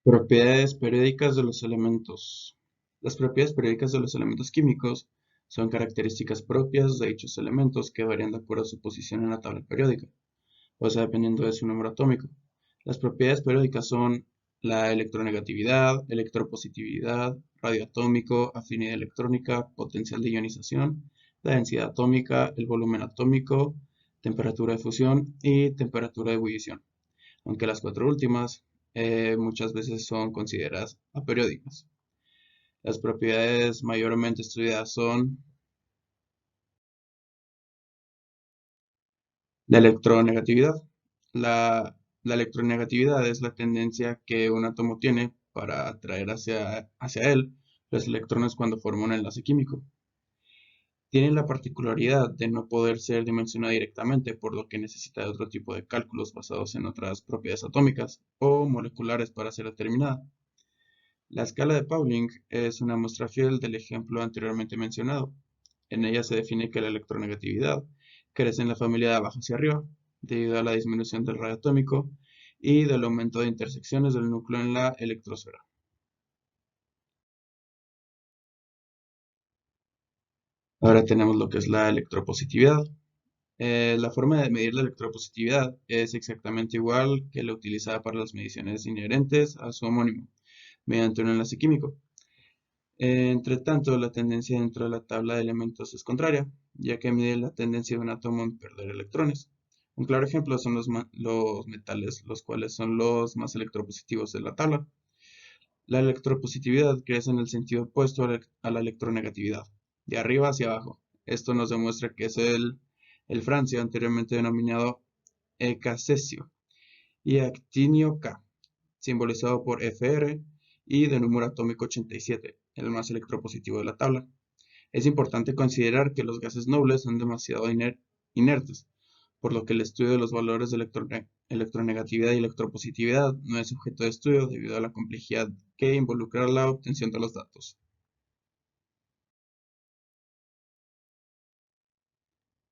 Propiedades periódicas de los elementos. Las propiedades periódicas de los elementos químicos son características propias de dichos elementos que varían de acuerdo a su posición en la tabla periódica, o sea, dependiendo de su número atómico. Las propiedades periódicas son la electronegatividad, electropositividad, radio atómico, afinidad electrónica, potencial de ionización, la densidad atómica, el volumen atómico, temperatura de fusión y temperatura de ebullición, aunque las cuatro últimas muchas veces son consideradas aperiódicas. Las propiedades mayormente estudiadas son la electronegatividad. La electronegatividad es la tendencia que un átomo tiene para atraer hacia él los electrones cuando forma un enlace químico. Tiene la particularidad de no poder ser dimensionada directamente, por lo que necesita de otro tipo de cálculos basados en otras propiedades atómicas o moleculares para ser determinada. La escala de Pauling es una muestra fiel del ejemplo anteriormente mencionado. En ella se define que la electronegatividad crece en la familia de abajo hacia arriba, debido a la disminución del radio atómico y del aumento de intersecciones del núcleo en la electrosfera. Ahora tenemos lo que es la electropositividad. La forma de medir la electropositividad es exactamente igual que la utilizada para las mediciones inherentes a su homónimo, mediante un enlace químico. Entre tanto, la tendencia dentro de la tabla de elementos es contraria, ya que mide la tendencia de un átomo en perder electrones. Un claro ejemplo son los metales, los cuales son los más electropositivos de la tabla. La electropositividad crece en el sentido opuesto a la electronegatividad, de arriba hacia abajo. Esto nos demuestra que es el francio, anteriormente denominado ecacesio, y actinio K, simbolizado por Fr y de número atómico 87, el más electropositivo de la tabla. Es importante considerar que los gases nobles son demasiado inertes, por lo que el estudio de los valores de electronegatividad y electropositividad no es objeto de estudio debido a la complejidad que involucra la obtención de los datos.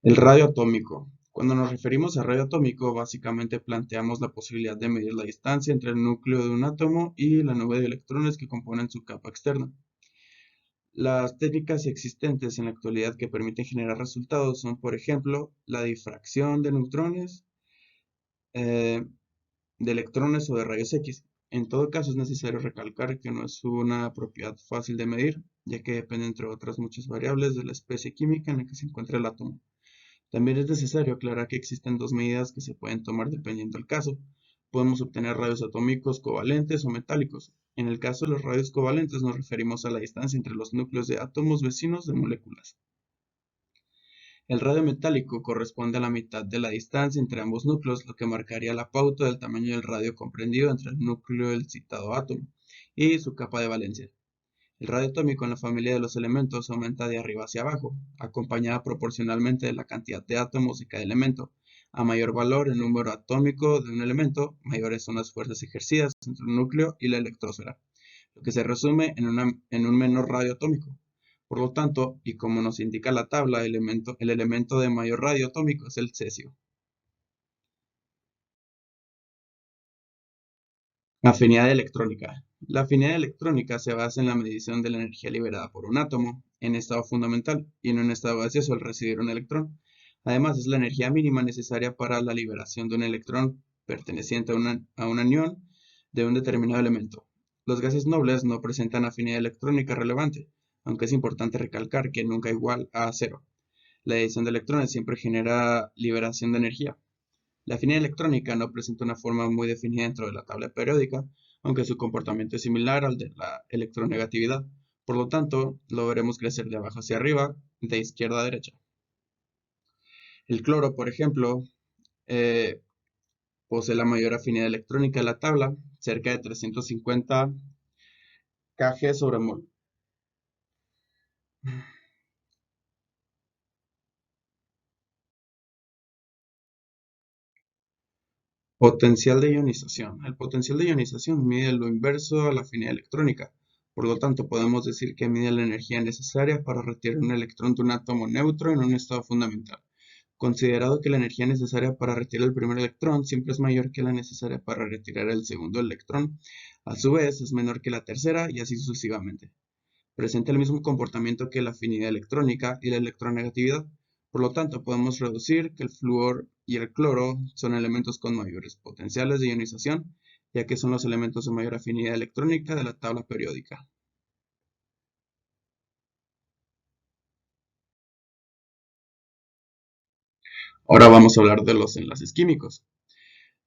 El radio atómico. Cuando nos referimos a radio atómico, básicamente planteamos la posibilidad de medir la distancia entre el núcleo de un átomo y la nube de electrones que componen su capa externa. Las técnicas existentes en la actualidad que permiten generar resultados son, por ejemplo, la difracción de neutrones, eh, de electrones o de rayos X. En todo caso, es necesario recalcar que no es una propiedad fácil de medir, ya que depende, entre otras muchas variables, de la especie química en la que se encuentra el átomo. También es necesario aclarar que existen dos medidas que se pueden tomar dependiendo del caso. Podemos obtener radios atómicos covalentes o metálicos. En el caso de los radios covalentes nos referimos a la distancia entre los núcleos de átomos vecinos de moléculas. El radio metálico corresponde a la mitad de la distancia entre ambos núcleos, lo que marcaría la pauta del tamaño del radio comprendido entre el núcleo del citado átomo y su capa de valencia. El radio atómico en la familia de los elementos aumenta de arriba hacia abajo, acompañada proporcionalmente de la cantidad de átomos de cada elemento. A mayor valor el número atómico de un elemento, mayores son las fuerzas ejercidas entre el núcleo y la electrósfera, lo que se resume en un menor radio atómico. Por lo tanto, y como nos indica la tabla, el elemento de mayor radio atómico es el cesio. Afinidad electrónica. La afinidad electrónica se basa en la medición de la energía liberada por un átomo en estado fundamental y en un estado gaseoso al recibir un electrón. Además, es la energía mínima necesaria para la liberación de un electrón perteneciente a una anión de un determinado elemento. Los gases nobles no presentan afinidad electrónica relevante, aunque es importante recalcar que nunca igual a cero. La adición de electrones siempre genera liberación de energía. La afinidad electrónica no presenta una forma muy definida dentro de la tabla periódica, aunque su comportamiento es similar al de la electronegatividad. Por lo tanto, lo veremos crecer de abajo hacia arriba, de izquierda a derecha. El cloro, por ejemplo, eh, posee la mayor afinidad electrónica de la tabla, cerca de 350 kg sobre mol. Potencial de ionización. El potencial de ionización mide lo inverso a la afinidad electrónica. Por lo tanto, podemos decir que mide la energía necesaria para retirar un electrón de un átomo neutro en un estado fundamental. considerado que la energía necesaria para retirar el primer electrón siempre es mayor que la necesaria para retirar el segundo electrón, a su vez es menor que la tercera y así sucesivamente. Presenta el mismo comportamiento que la afinidad electrónica y la electronegatividad. Por lo tanto, podemos reducir que el flúor y el cloro son elementos con mayores potenciales de ionización, ya que son los elementos de mayor afinidad electrónica de la tabla periódica. Ahora vamos a hablar de los enlaces químicos.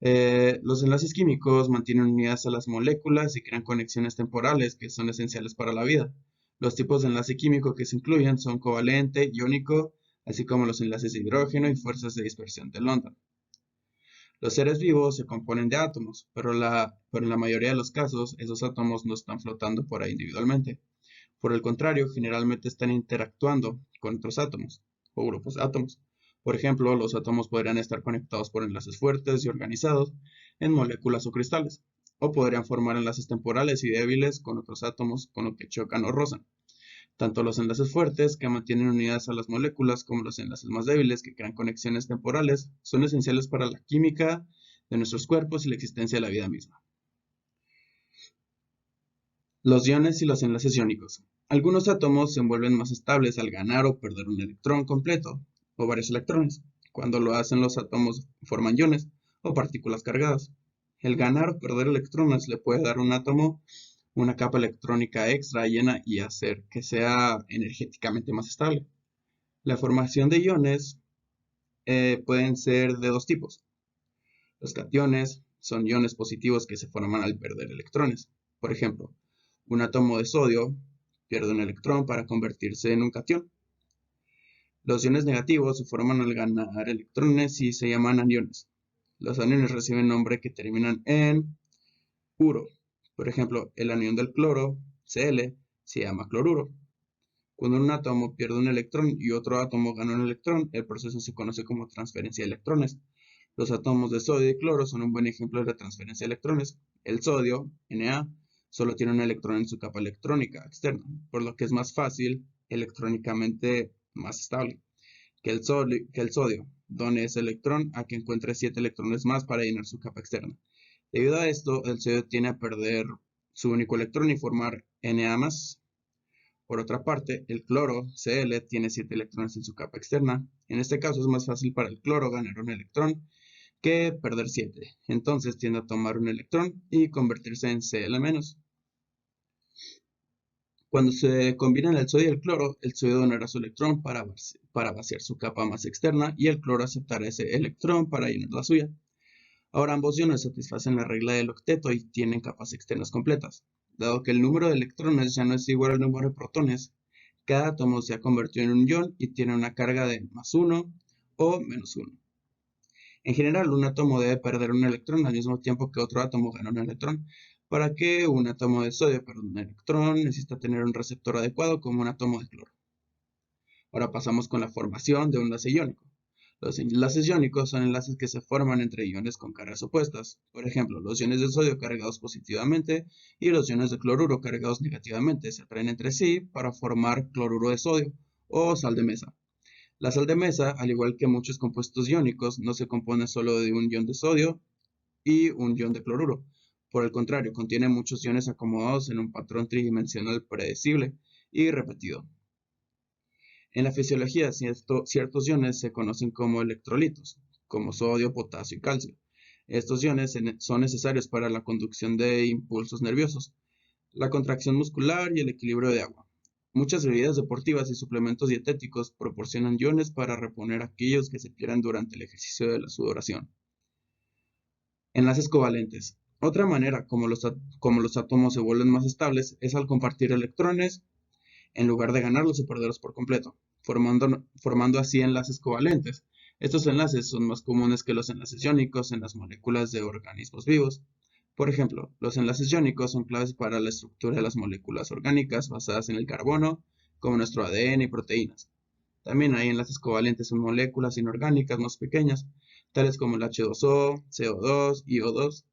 Los enlaces químicos mantienen unidas a las moléculas y crean conexiones temporales que son esenciales para la vida. Los tipos de enlace químico que se incluyen son covalente, iónico, así como los enlaces de hidrógeno y fuerzas de dispersión de London. Los seres vivos se componen de átomos, pero en la mayoría de los casos esos átomos no están flotando por ahí individualmente. Por el contrario, generalmente están interactuando con otros átomos o grupos de átomos. Por ejemplo, los átomos podrían estar conectados por enlaces fuertes y organizados en moléculas o cristales, o podrían formar enlaces temporales y débiles con otros átomos con los que chocan o rozan. Tanto los enlaces fuertes, que mantienen unidas a las moléculas, como los enlaces más débiles, que crean conexiones temporales, son esenciales para la química de nuestros cuerpos y la existencia de la vida misma. Los iones y los enlaces iónicos. Algunos átomos se vuelven más estables al ganar o perder un electrón completo, o varios electrones. Cuando lo hacen, los átomos forman iones, o partículas cargadas. El ganar o perder electrones le puede dar a un átomo una capa electrónica extra llena y hacer que sea energéticamente más estable. La formación de iones pueden ser de dos tipos. Los cationes son iones positivos que se forman al perder electrones. Por ejemplo, un átomo de sodio pierde un electrón para convertirse en un catión. Los iones negativos se forman al ganar electrones y se llaman aniones. Los aniones reciben nombre que terminan en uro. Por ejemplo, el anión del cloro, Cl, se llama cloruro. Cuando un átomo pierde un electrón y otro átomo gana un electrón, el proceso se conoce como transferencia de electrones. Los átomos de sodio y cloro son un buen ejemplo de transferencia de electrones. El sodio, Na, solo tiene un electrón en su capa electrónica externa, por lo que es más fácil, electrónicamente más estable, que el sodio done ese electrón a que encuentre 7 electrones más para llenar su capa externa. Debido a esto, el sodio tiene a perder su único electrón y formar Na+. Por otra parte, el cloro, Cl, tiene 7 electrones en su capa externa. En este caso es más fácil para el cloro ganar un electrón que perder 7. Entonces tiende a tomar un electrón y convertirse en Cl-. Cuando se combinan el sodio y el cloro, el sodio donará su electrón para vaciar su capa más externa y el cloro aceptará ese electrón para llenar la suya. Ahora ambos iones satisfacen la regla del octeto y tienen capas externas completas. Dado que el número de electrones ya no es igual al número de protones, cada átomo se ha convertido en un ion y tiene una carga de +1 o -1. En general, un átomo debe perder un electrón al mismo tiempo que otro átomo gana un electrón. Para que un átomo de sodio pierda un electrón, necesita tener un receptor adecuado como un átomo de cloro. Ahora pasamos con la formación de un enlace iónico. Los enlaces iónicos son enlaces que se forman entre iones con cargas opuestas. Por ejemplo, los iones de sodio cargados positivamente y los iones de cloruro cargados negativamente se atraen entre sí para formar cloruro de sodio o sal de mesa. La sal de mesa, al igual que muchos compuestos iónicos, no se compone solo de un ion de sodio y un ion de cloruro. Por el contrario, contiene muchos iones acomodados en un patrón tridimensional predecible y repetido. En la fisiología, ciertos iones se conocen como electrolitos, como sodio, potasio y calcio. Estos iones son necesarios para la conducción de impulsos nerviosos, la contracción muscular y el equilibrio de agua. Muchas bebidas deportivas y suplementos dietéticos proporcionan iones para reponer aquellos que se pierden durante el ejercicio de la sudoración. Enlaces covalentes. Otra manera como los átomos se vuelven más estables es al compartir electrones en lugar de ganarlos o perderlos por completo, formando así enlaces covalentes. Estos enlaces son más comunes que los enlaces iónicos en las moléculas de organismos vivos. Por ejemplo, los enlaces iónicos son claves para la estructura de las moléculas orgánicas basadas en el carbono, como nuestro ADN y proteínas. También hay enlaces covalentes en moléculas inorgánicas más pequeñas, tales como el H2O, CO2 y O2.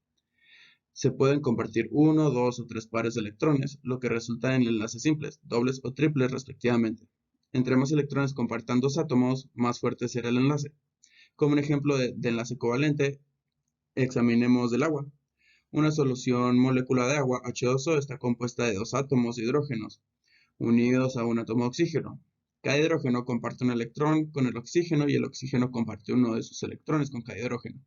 Se pueden compartir uno, dos o tres pares de electrones, lo que resulta en enlaces simples, dobles o triples respectivamente. Entre más electrones compartan dos átomos, más fuerte será el enlace. Como un ejemplo de enlace covalente, examinemos el agua. Una solución molecular de agua, H2O, está compuesta de dos átomos de hidrógenos unidos a un átomo de oxígeno. Cada hidrógeno comparte un electrón con el oxígeno y el oxígeno comparte uno de sus electrones con cada hidrógeno.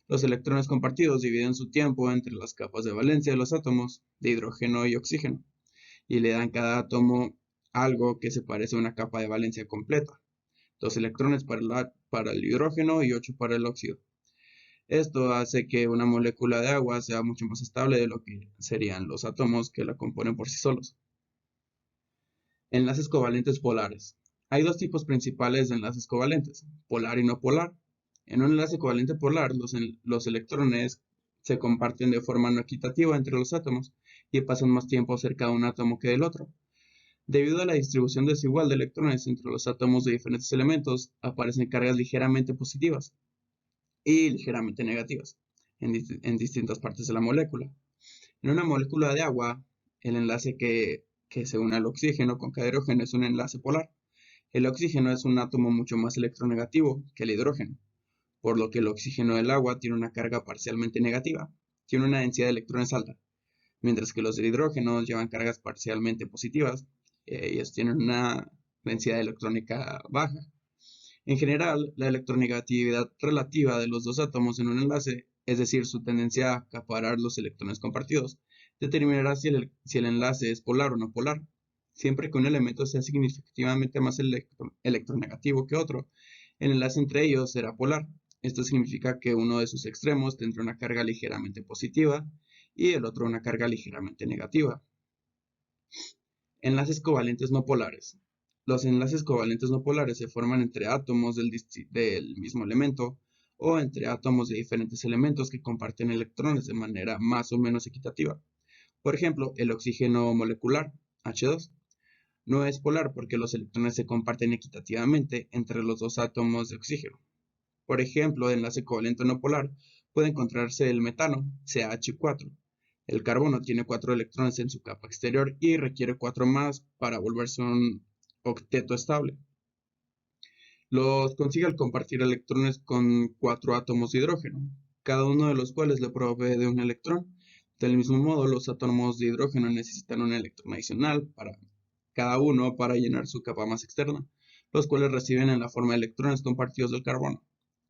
Los electrones compartidos dividen su tiempo entre las capas de valencia de los átomos de hidrógeno y oxígeno y le dan a cada átomo algo que se parece a una capa de valencia completa. 2 electrones para el hidrógeno y 8 para el óxido. Esto hace que una molécula de agua sea mucho más estable de lo que serían los átomos que la componen por sí solos. Enlaces covalentes polares. Hay dos tipos principales de enlaces covalentes, polar y no polar. En un enlace covalente polar, los electrones se comparten de forma no equitativa entre los átomos y pasan más tiempo cerca de un átomo que del otro. Debido a la distribución desigual de electrones entre los átomos de diferentes elementos, aparecen cargas ligeramente positivas y ligeramente negativas en distintas partes de la molécula. En una molécula de agua, el enlace que se une al oxígeno con cada hidrógeno es un enlace polar. El oxígeno es un átomo mucho más electronegativo que el hidrógeno, por lo que el oxígeno del agua tiene una carga parcialmente negativa, tiene una densidad de electrones alta, mientras que los del hidrógeno llevan cargas parcialmente positivas, ellos tienen una densidad electrónica baja. En general, la electronegatividad relativa de los dos átomos en un enlace, es decir, su tendencia a acaparar los electrones compartidos, determinará si el enlace es polar o no polar. Siempre que un elemento sea significativamente más electronegativo que otro, el enlace entre ellos será polar. Esto significa que uno de sus extremos tendrá una carga ligeramente positiva y el otro una carga ligeramente negativa. Enlaces covalentes no polares. Los enlaces covalentes no polares se forman entre átomos del mismo elemento o entre átomos de diferentes elementos que comparten electrones de manera más o menos equitativa. Por ejemplo, el oxígeno molecular, H2, no es polar porque los electrones se comparten equitativamente entre los dos átomos de oxígeno. Por ejemplo, de enlace covalente no polar puede encontrarse el metano, CH4. El carbono tiene 4 electrones en su capa exterior y requiere 4 más para volverse un octeto estable. Los consigue al compartir electrones con 4 átomos de hidrógeno, cada uno de los cuales le provee de un electrón. Del mismo modo, los átomos de hidrógeno necesitan un electrón adicional para cada uno para llenar su capa más externa, los cuales reciben en la forma de electrones compartidos del carbono.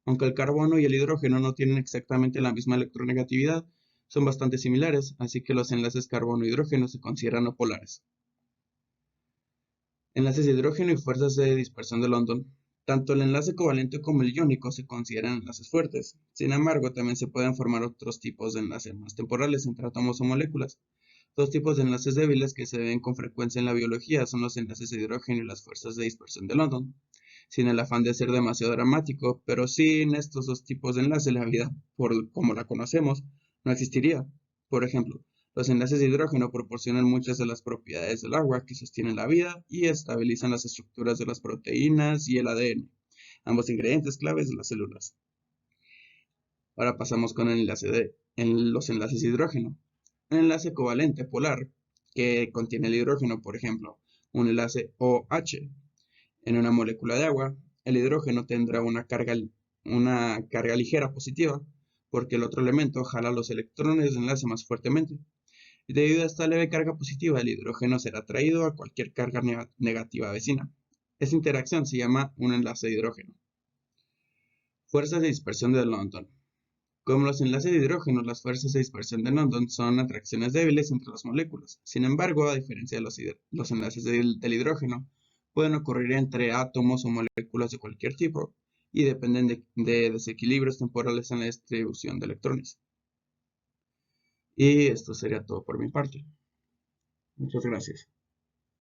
Aunque el carbono y el hidrógeno no tienen exactamente la misma electronegatividad, son bastante similares, así que los enlaces carbono-hidrógeno se consideran no polares. Enlaces de hidrógeno y fuerzas de dispersión de London. Tanto el enlace covalente como el iónico se consideran enlaces fuertes. Sin embargo, también se pueden formar otros tipos de enlaces más temporales entre átomos o moléculas. Dos tipos de enlaces débiles que se ven con frecuencia en la biología son los enlaces de hidrógeno y las fuerzas de dispersión de London. Sin el afán de ser demasiado dramático, pero sin estos dos tipos de enlace la vida, como la conocemos, no existiría. Por ejemplo, los enlaces de hidrógeno proporcionan muchas de las propiedades del agua que sostienen la vida y estabilizan las estructuras de las proteínas y el ADN, ambos ingredientes claves de las células. Ahora pasamos con los enlaces de hidrógeno. Un enlace covalente polar que contiene el hidrógeno, por ejemplo, un enlace OH. En una molécula de agua, el hidrógeno tendrá una carga ligera positiva, porque el otro elemento jala los electrones de enlace más fuertemente. Y debido a esta leve carga positiva, el hidrógeno será atraído a cualquier carga negativa vecina. Esta interacción se llama un enlace de hidrógeno. Fuerzas de dispersión de London. Como los enlaces de hidrógeno, las fuerzas de dispersión de London son atracciones débiles entre las moléculas. Sin embargo, a diferencia de los enlaces del hidrógeno, pueden ocurrir entre átomos o moléculas de cualquier tipo y dependen de desequilibrios temporales en la distribución de electrones. Y esto sería todo por mi parte. Muchas gracias.